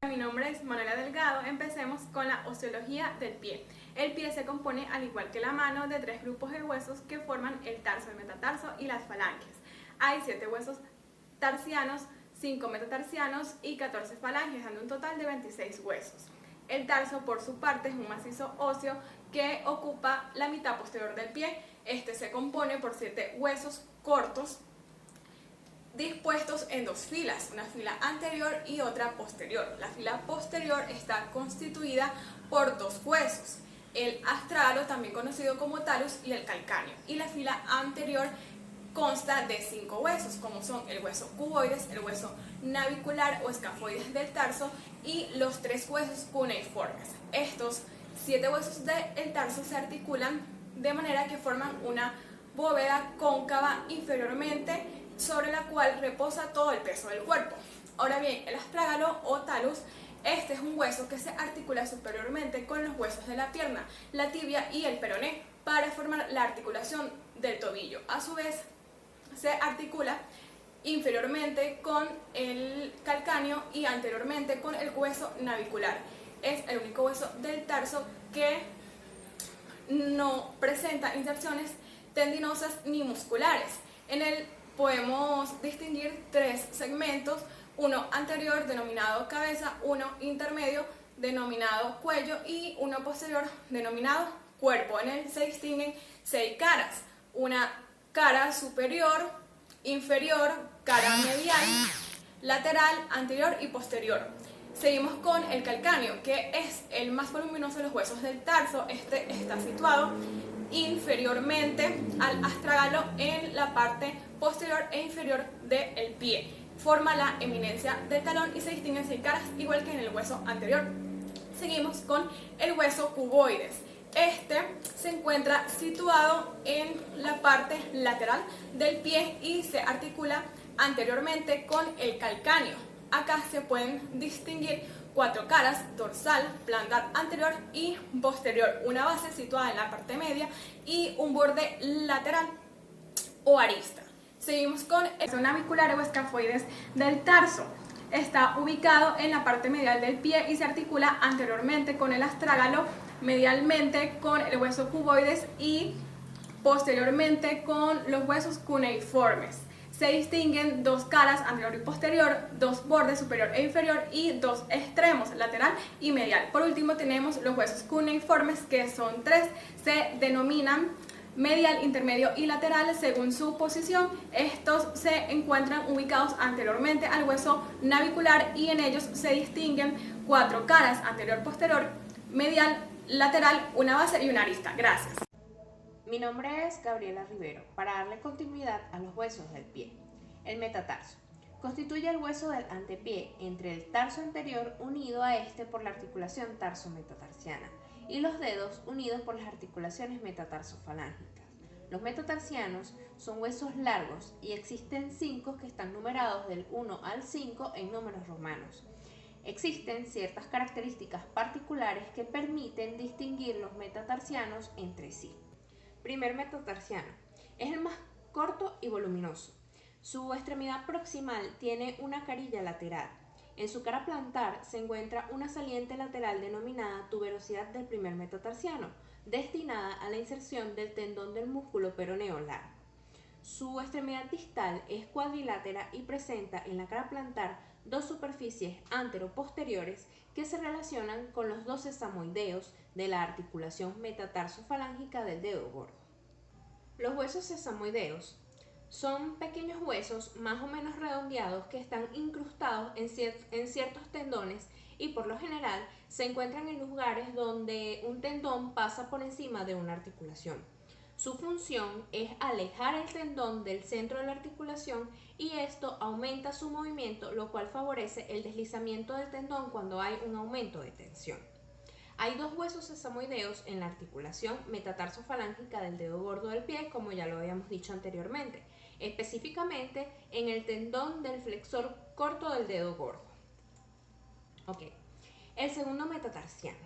Mi nombre es Manuela Delgado. Empecemos con la osteología del pie. El pie se compone, al igual que la mano, de 3 grupos de huesos que forman el tarso, el metatarso y las falanges. Hay 7 huesos tarsianos, 5 metatarsianos y 14 falanges, dando un total de 26 huesos. El tarso, por su parte, es un macizo óseo que ocupa la mitad posterior del pie. Este se compone por 7 huesos cortos dispuestos en 2 filas, una fila anterior y otra posterior. La fila posterior está constituida por 2 huesos, el astragalo, también conocido como talus, y el calcáneo, y la fila anterior consta de 5 huesos, como son el hueso cuboides, el hueso navicular o escafoides del tarso y los 3 huesos cuneiformes. Estos 7 huesos del tarso se articulan de manera que forman una bóveda cóncava inferiormente sobre la cual reposa todo el peso del cuerpo. Ahora bien, el astragalo o talus, este es un hueso que se articula superiormente con los huesos de la pierna, la tibia y el peroné para formar la articulación del tobillo. A su vez, se articula inferiormente con el calcáneo y anteriormente con el hueso navicular. Es el único hueso del tarso que no presenta inserciones tendinosas ni musculares. En él podemos distinguir 3 segmentos, uno anterior denominado cabeza, uno intermedio denominado cuello y uno posterior denominado cuerpo. En él se distinguen 6 caras, una cara superior, inferior, cara medial, lateral, anterior y posterior. Seguimos con el calcáneo, que es el más voluminoso de los huesos del tarso. Este está situado inferiormente al astragalo en la parte posterior e inferior del pie. Forma la eminencia del talón y se distinguen 6 caras, igual que en el hueso anterior. Seguimos con el hueso cuboides. Este se encuentra situado en la parte lateral del pie y se articula anteriormente con el calcáneo. Acá se pueden distinguir 4 caras, dorsal, plantar anterior y posterior, una base situada en la parte media y un borde lateral o arista. Seguimos con el navicular o escafoides del tarso. Está ubicado en la parte medial del pie y se articula anteriormente con el astragalo, medialmente con el hueso cuboides y posteriormente con los huesos cuneiformes. Se distinguen 2 caras, anterior y posterior, 2 bordes, superior e inferior, y 2 extremos, lateral y medial. Por último tenemos los huesos cuneiformes, que son 3, se denominan medial, intermedio y lateral según su posición. Estos se encuentran ubicados anteriormente al hueso navicular y en ellos se distinguen 4 caras, anterior, posterior, medial, lateral, una base y una arista. Gracias. Mi nombre es Gabriela Rivero. Para darle continuidad a los huesos del pie, el metatarso constituye el hueso del antepié entre el tarso anterior unido a este por la articulación tarso-metatarsiana y los dedos unidos por las articulaciones metatarsofalángicas. Los metatarsianos son huesos largos y existen 5 que están numerados del 1 al 5 en números romanos. Existen ciertas características particulares que permiten distinguir los metatarsianos entre sí. Primer metatarsiano. Es el más corto y voluminoso. Su extremidad proximal tiene una carilla lateral. En su cara plantar se encuentra una saliente lateral denominada tuberosidad del primer metatarsiano, destinada a la inserción del tendón del músculo peroneo largo. Su extremidad distal es cuadrilátera y presenta en la cara plantar 2 superficies antero-posteriores que se relacionan con los 2 sesamoideos de la articulación metatarsofalángica del dedo gordo. Los huesos sesamoideos son pequeños huesos más o menos redondeados que están incrustados en ciertos tendones y por lo general se encuentran en lugares donde un tendón pasa por encima de una articulación. Su función es alejar el tendón del centro de la articulación y esto aumenta su movimiento, lo cual favorece el deslizamiento del tendón cuando hay un aumento de tensión. Hay 2 huesos sesamoideos en la articulación metatarsofalángica del dedo gordo del pie, como ya lo habíamos dicho anteriormente, específicamente en el tendón del flexor corto del dedo gordo. El segundo metatarsiano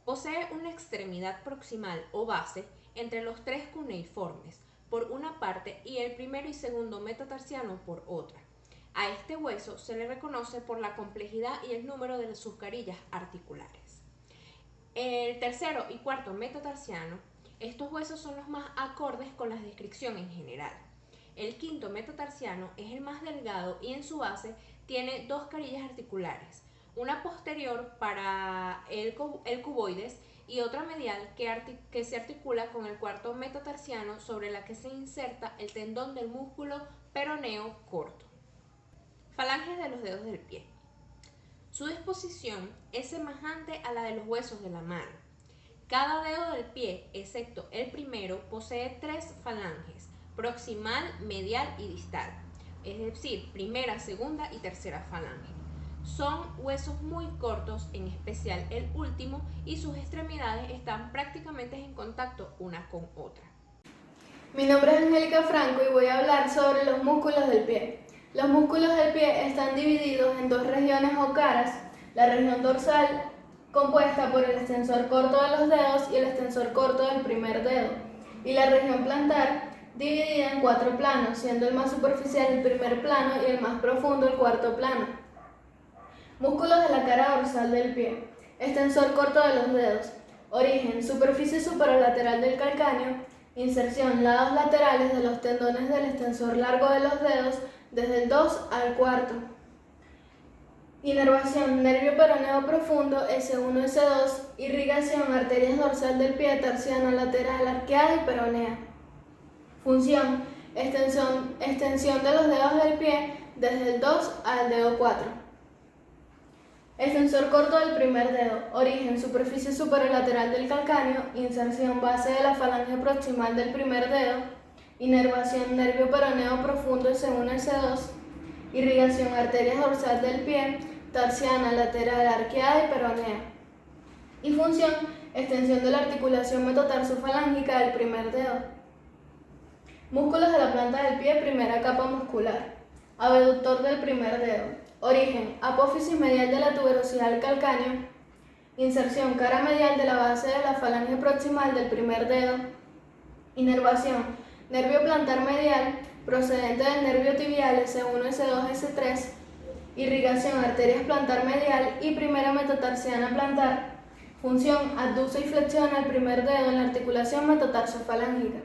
posee una extremidad proximal o base entre los 3 cuneiformes por una parte y el primero y segundo metatarsiano por otra. A este hueso se le reconoce por la complejidad y el número de sus carillas articulares. El tercero y cuarto metatarsiano, estos huesos son los más acordes con la descripción en general. El quinto metatarsiano es el más delgado y en su base tiene dos carillas articulares, una posterior para el cuboides y otra medial que se articula con el cuarto metatarsiano, sobre la que se inserta el tendón del músculo peroneo corto. Falanges de los dedos del pie. Su disposición es semejante a la de los huesos de la mano. Cada dedo del pie, excepto el primero, posee 3 falanges: proximal, medial y distal, es decir, primera, segunda y tercera falange. Son huesos muy cortos, en especial el último, y sus extremidades están prácticamente en contacto una con otra. Mi nombre es Angélica Franco y voy a hablar sobre los músculos del pie. Los músculos del pie están divididos en 2 regiones o caras: la región dorsal, compuesta por el extensor corto de los dedos y el extensor corto del primer dedo, y la región plantar, dividida en 4 planos, siendo el más superficial el primer plano y el más profundo el cuarto plano. Músculos de la cara dorsal del pie. Extensor corto de los dedos. Origen: superficie superolateral del calcáneo. Inserción: lados laterales de los tendones del extensor largo de los dedos, desde el 2 al cuarto. Inervación: nervio peroneo profundo, S1, S2. Irrigación: arterias dorsal del pie, tarsiana, lateral, arqueada y peronea. Función: extensión de los dedos del pie desde el 2 al dedo 4. Extensor corto del primer dedo. Origen: superficie superolateral del calcáneo. Inserción: base de la falange proximal del primer dedo. Inervación: nervio peroneo profundo, S1, S2. Irrigación: arterias dorsal del pie, tarsiana, lateral, arqueada y peronea. Y función: extensión de la articulación metotarsofalángica del primer dedo. Músculos de la planta del pie, primera capa muscular. Abductor del primer dedo. Origen: apófisis medial de la tuberosidad del calcáneo. Inserción: cara medial de la base de la falange proximal del primer dedo. Inervación: nervio plantar medial procedente del nervio tibial, S1, S2, S3. Irrigación: arterias plantar medial y primera metatarsiana plantar. Función: abduce y flexiona el primer dedo en la articulación metotarsofalángica.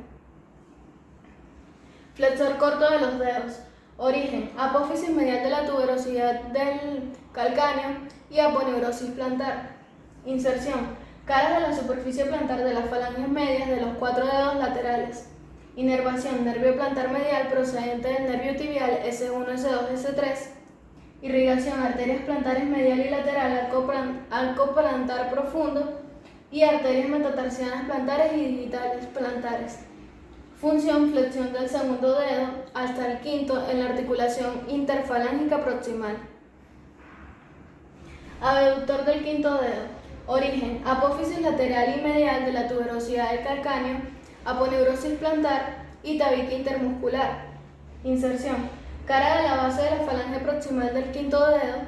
Flexor corto de los dedos. Origen: apófisis medial de la tuberosidad del calcáneo y aponeurosis plantar. Inserción: caras de la superficie plantar de las falanges medias de los 4 dedos laterales. Inervación: nervio plantar medial procedente del nervio tibial, S1, S2, S3. Irrigación: arterias plantares medial y lateral, arco plantar profundo y arterias metatarsianas plantares y digitales plantares. Función: flexión del segundo dedo hasta el quinto en la articulación interfalángica proximal. Abductor del quinto dedo. Origen: apófisis lateral y medial de la tuberosidad del calcáneo, aponeurosis plantar y tabique intermuscular. Inserción: cara de la base de la falange proximal del quinto dedo.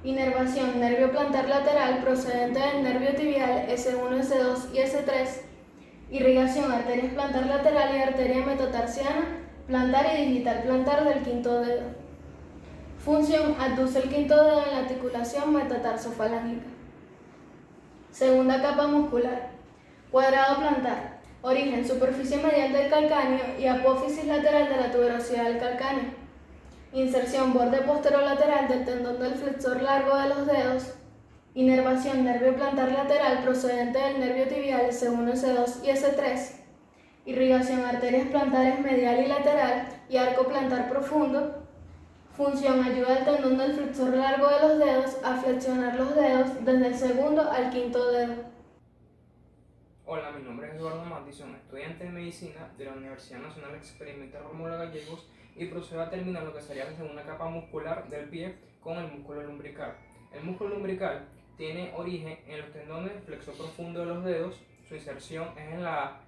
Inervación: nervio plantar lateral procedente del nervio tibial, S1, S2 y S3. Irrigación: arterias plantar lateral y arteria metatarsiana plantar y digital plantar del quinto dedo. Función: abduce el quinto dedo en la articulación metatarsofalángica. Segunda capa muscular. Cuadrado plantar. Origen: superficie medial del calcáneo y apófisis lateral de la tuberosidad del calcáneo. Inserción: borde posterolateral del tendón del flexor largo de los dedos. Inervación: nervio plantar lateral procedente del nervio tibial, S1, S2 y S3. Irrigación: arterias plantares medial y lateral y arco plantar profundo. Función: ayuda al tendón del flexor largo de los dedos a flexionar los dedos desde el segundo al quinto dedo. Hola, mi nombre es Eduardo Matison, estudiante de Medicina de la Universidad Nacional Experimental Rómulo Gallegos, y procedo a terminar lo que sería la segunda capa muscular del pie con el músculo lumbrical. El músculo lumbrical tiene origen en los tendones flexor profundo de los dedos. Su inserción es en la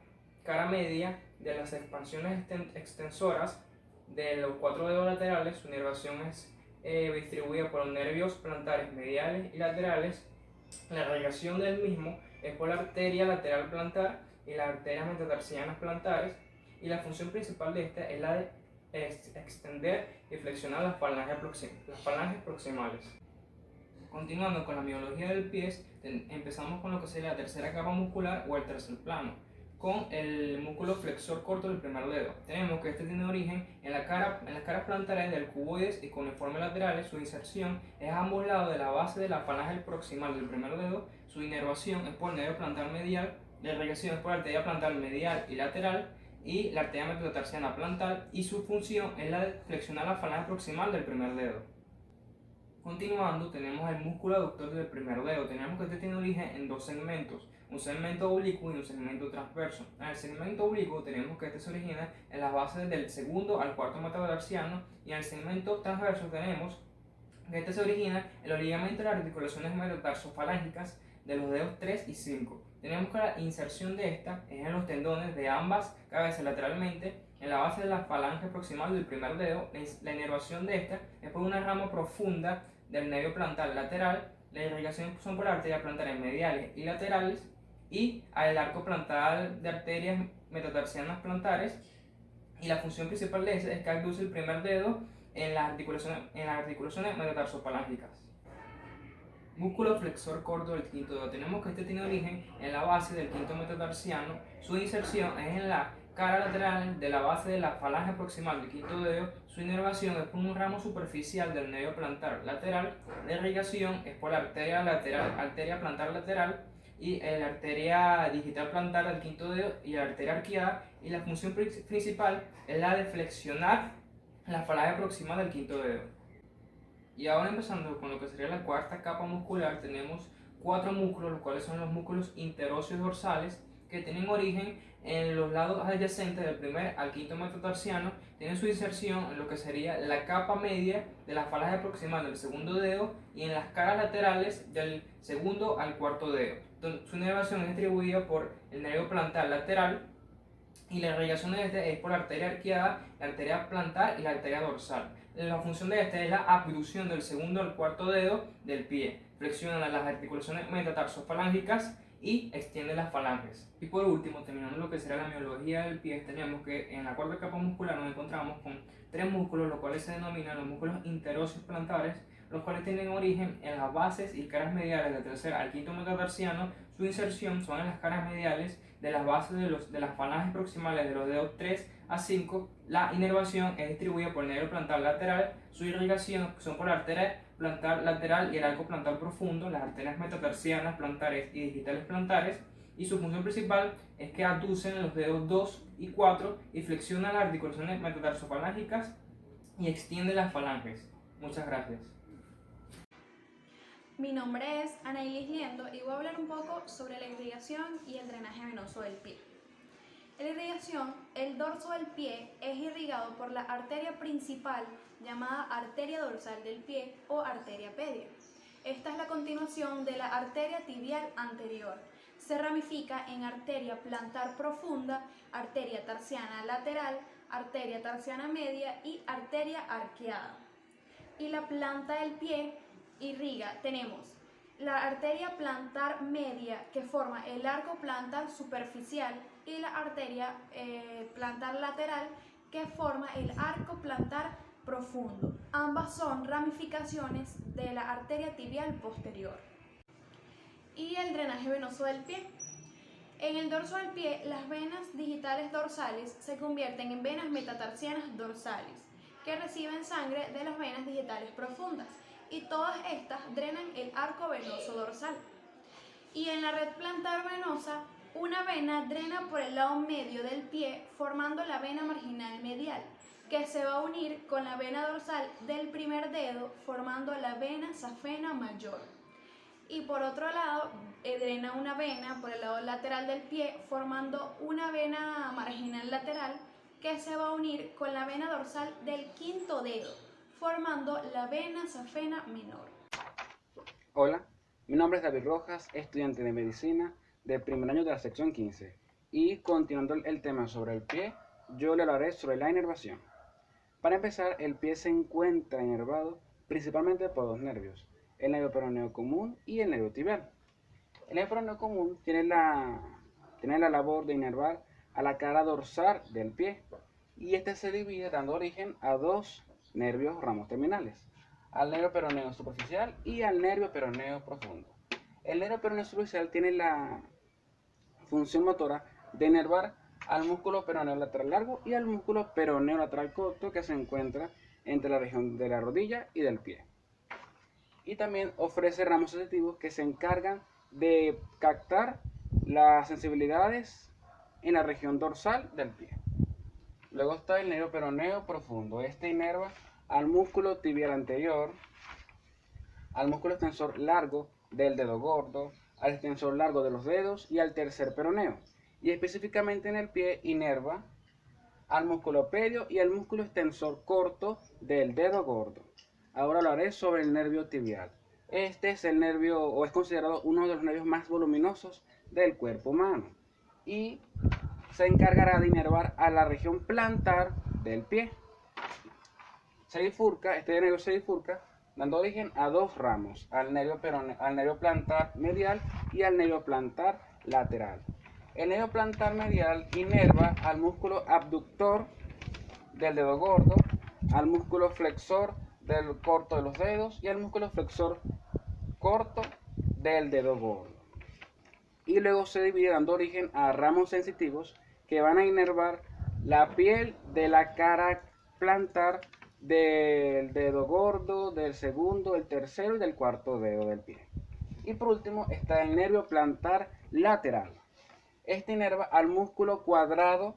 cara media de las expansiones extensoras de los 4 dedos laterales. Su inervación es distribuida por los nervios plantares mediales y laterales. La irrigación del mismo es por la arteria lateral plantar y las arterias metatarsianas plantares, y la función principal de esta es la de extender y flexionar las falanges proximales. Continuando con la miología del pie, empezamos con lo que sería la tercera capa muscular o el tercer plano, con el músculo flexor corto del primer dedo. Tenemos que este tiene origen en las caras plantares del cuboides y cuneiformes laterales. Su inserción es a ambos lados de la base de la falange proximal del primer dedo. Su inervación es por el nervio plantar medial, la irrigación es por la arteria plantar medial y lateral, y la arteria metatarsiana plantar, y su función es la de flexionar la falange proximal del primer dedo. Continuando, tenemos el músculo aductor del primer dedo. Tenemos que este tiene origen en dos segmentos, un segmento oblicuo y un segmento transverso. En el segmento oblicuo tenemos que este se origina en las bases del segundo al cuarto metatarsiano, y en el segmento transverso tenemos que este se origina en los ligamentos de las articulaciones metatarsofalángicas de los dedos 3 y 5. Tenemos que la inserción de esta es en los tendones de ambas cabezas lateralmente, en la base de la falange proximal del primer dedo. La inervación de esta es por una rama profunda del nervio plantar lateral. La irrigación son por arterias plantares mediales y laterales, y el arco plantar de arterias metatarsianas plantares, y la función principal de ese es que abduce el primer dedo en las articulaciones metatarsofalángicas. Músculo flexor corto del quinto dedo. Tenemos que este tiene origen en la base del quinto metatarsiano. Su inserción es en la cara lateral de la base de la falange proximal del quinto dedo. Su inervación es por un ramo superficial del nervio plantar lateral. La irrigación es por la arteria plantar lateral, y la arteria digital plantar del quinto dedo y la arteria arqueada, y la función principal es la de flexionar la falange proximal del quinto dedo. Y ahora, empezando con lo que sería la cuarta capa muscular, tenemos cuatro músculos, los cuales son los músculos interóseos dorsales, que tienen origen en los lados adyacentes del primer al quinto metatarsiano. Tienen su inserción en lo que sería la capa media de la falange proximal del segundo dedo y en las caras laterales del segundo al cuarto dedo. Su inervación es distribuida por el nervio plantar lateral, y la irrigación de este es por la arteria arqueada, la arteria plantar y la arteria dorsal. La función de este es la abducción del segundo al cuarto dedo del pie, flexiona las articulaciones metatarsofalángicas y extiende las falanges. Y por último, terminando lo que será la miología del pie, tenemos que en la cuarta capa muscular nos encontramos con tres músculos, los cuales se denominan los músculos interóseos plantares, los cuales tienen origen en las bases y caras mediales del tercer al quinto metatarsiano. Su inserción son en las caras mediales de las bases de las falanges proximales de los dedos 3 a 5. La inervación es distribuida por el nervio plantar lateral. Su irrigación son por la arteria plantar lateral y el arco plantar profundo, las arterias metatarsianas plantares y digitales plantares. Y su función principal es que abducen los dedos 2 y 4 y flexionan las articulaciones metatarsofalángicas y extienden las falanges. Muchas gracias. Mi nombre es Anailis Liendo y voy a hablar un poco sobre la irrigación y el drenaje venoso del pie. En la irrigación, el dorso del pie es irrigado por la arteria principal llamada arteria dorsal del pie o arteria pedia. Esta es la continuación de la arteria tibial anterior. Se ramifica en arteria plantar profunda, arteria tarsiana lateral, arteria tarsiana media y arteria arqueada. Y la planta del pie irriga, tenemos la arteria plantar media, que forma el arco plantar superficial, y la arteria plantar lateral, que forma el arco plantar profundo. Ambas son ramificaciones de la arteria tibial posterior. Y el drenaje venoso del pie. En el dorso del pie, las venas digitales dorsales se convierten en venas metatarsianas dorsales, que reciben sangre de las venas digitales profundas, y todas estas drenan el arco venoso dorsal. Y en la red plantar venosa, una vena drena por el lado medio del pie, formando la vena marginal medial, que se va a unir con la vena dorsal del primer dedo, formando la vena safena mayor. Y por otro lado, drena una vena por el lado lateral del pie, formando una vena marginal lateral, que se va a unir con la vena dorsal del quinto dedo, formando la vena safena menor. Hola, mi nombre es David Rojas, estudiante de medicina del primer año de la sección 15. Y continuando el tema sobre el pie, yo le hablaré sobre la inervación. Para empezar, el pie se encuentra inervado principalmente por dos nervios, el nervio peroneo común y el nervio tibial. El nervio peroneo común tiene la labor de inervar a la cara dorsal del pie, y este se divide dando origen a dos nervios ramos terminales, al nervio peroneo superficial y al nervio peroneo profundo. El nervio peroneo superficial tiene la función motora de inervar al músculo peroneo lateral largo y al músculo peroneo lateral corto que se encuentra entre la región de la rodilla y del pie. Y también ofrece ramos sensitivos que se encargan de captar las sensibilidades en la región dorsal del pie. Luego está el nervio peroneo profundo. Este inerva al músculo tibial anterior, al músculo extensor largo del dedo gordo, al extensor largo de los dedos y al tercer peroneo. Y específicamente en el pie inerva al músculo pedio y al músculo extensor corto del dedo gordo. Ahora hablaré sobre el nervio tibial. Este es el nervio, o es considerado uno de los nervios más voluminosos del cuerpo humano y se encargará de inervar a la región plantar del pie. Este nervio se bifurca dando origen a dos ramos, al nervio plantar medial y al nervio plantar lateral. El nervio plantar medial inerva al músculo abductor del dedo gordo, al músculo flexor del corto de los dedos y al músculo flexor corto del dedo gordo. Y luego se divide dando origen a ramos sensitivos que van a inervar la piel de la cara plantar del dedo gordo, del segundo, del tercero y del cuarto dedo del pie. Y por último está el nervio plantar lateral. Este inerva al músculo cuadrado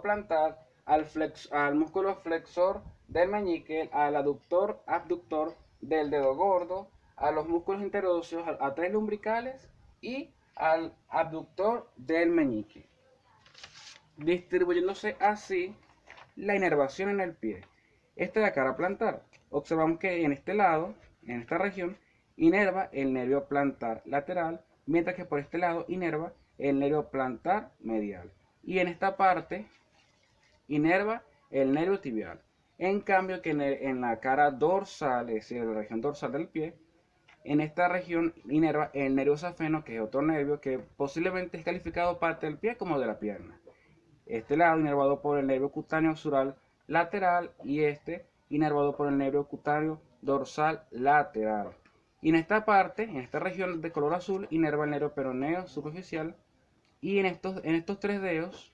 plantar, al músculo flexor del meñique, al abductor del dedo gordo, a los músculos interóseos, a tres lumbricales y al abductor del meñique, distribuyéndose así la inervación en el pie. Esta es la cara plantar. Observamos que en este lado, en esta región, inerva el nervio plantar lateral, mientras que por este lado inerva el nervio plantar medial. Y en esta parte inerva el nervio tibial. En cambio que en la cara dorsal, es decir, la región dorsal del pie, en esta región inerva el nervio safeno, que es otro nervio que posiblemente es calificado parte del pie como de la pierna. Este lado inervado por el nervio cutáneo sural lateral y este inervado por el nervio cutáneo dorsal lateral. Y en esta parte, en esta región de color azul, inerva el nervio peroneo superficial y en estos tres dedos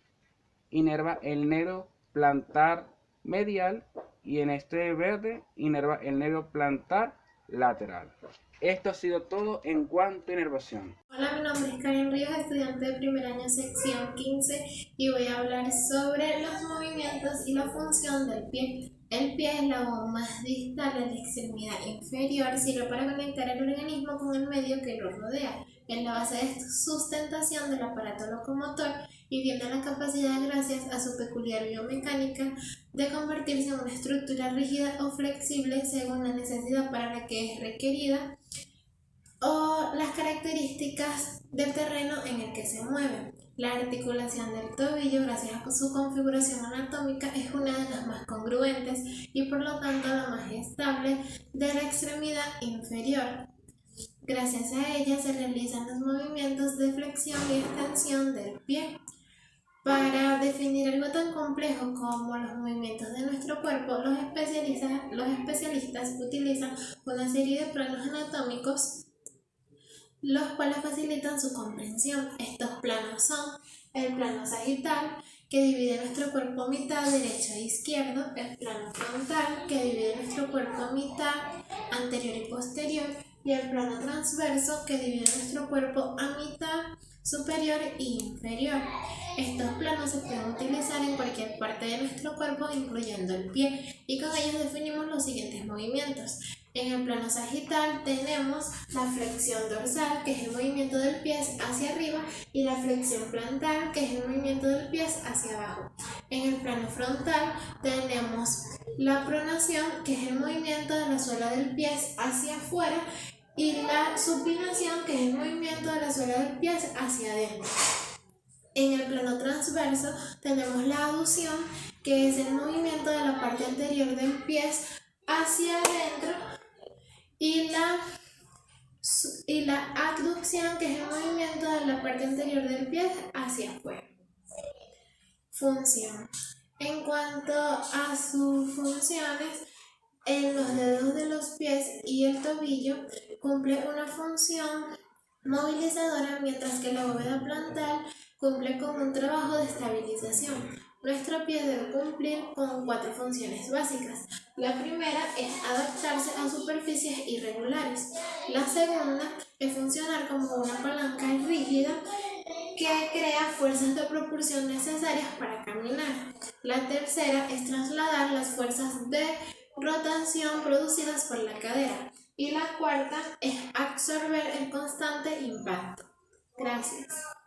inerva el nervio plantar medial y en este verde inerva el nervio plantar lateral. Esto ha sido todo en cuanto a inervación. Hola, mi nombre es Karen Ríos, estudiante de primer año sección 15 y voy a hablar sobre los movimientos y la función del pie. El pie es la voz más distal de la extremidad inferior, sirve para conectar el organismo con el medio que lo rodea. Es la base de sustentación del aparato locomotor y tiene la capacidad, gracias a su peculiar biomecánica, de convertirse en una estructura rígida o flexible según la necesidad para la que es requerida o las características del terreno en el que se mueve. La articulación del tobillo, gracias a su configuración anatómica, es una de las más congruentes y por lo tanto la más estable de la extremidad inferior. Gracias a ella se realizan los movimientos de flexión y extensión del pie. Para definir algo tan complejo como los movimientos de nuestro cuerpo, los especialistas utilizan una serie de planos anatómicos los cuales facilitan su comprensión. Estos planos son el plano sagital, que divide nuestro cuerpo a mitad derecho e izquierdo, el plano frontal, que divide nuestro cuerpo a mitad anterior y posterior, y el plano transverso, que divide nuestro cuerpo a mitad superior e inferior. Estos planos se pueden utilizar en cualquier parte de nuestro cuerpo, incluyendo el pie, y con ellos definimos los siguientes movimientos. En el plano sagital tenemos la flexión dorsal, que es el movimiento del pie hacia arriba, y la flexión plantar, que es el movimiento del pie hacia abajo. En el plano frontal tenemos la pronación, que es el movimiento de la suela del pie hacia afuera, y la supinación, que es el movimiento de la suela del pie hacia adentro. En el plano transverso tenemos la aducción, que es el movimiento de la parte anterior del pie hacia adentro, y la abducción, que es el movimiento de la parte anterior del pie hacia afuera. Función. En cuanto a sus funciones, en los dedos de los pies y el tobillo cumple una función movilizadora, mientras que la bóveda plantar cumple con un trabajo de estabilización. Nuestro pie debe cumplir con 4 funciones básicas. La primera es adaptarse a superficies irregulares. La segunda es funcionar como una palanca rígida que crea fuerzas de propulsión necesarias para caminar. La tercera es trasladar las fuerzas de rotación producidas por la cadera. Y la cuarta es absorber el constante impacto. Gracias.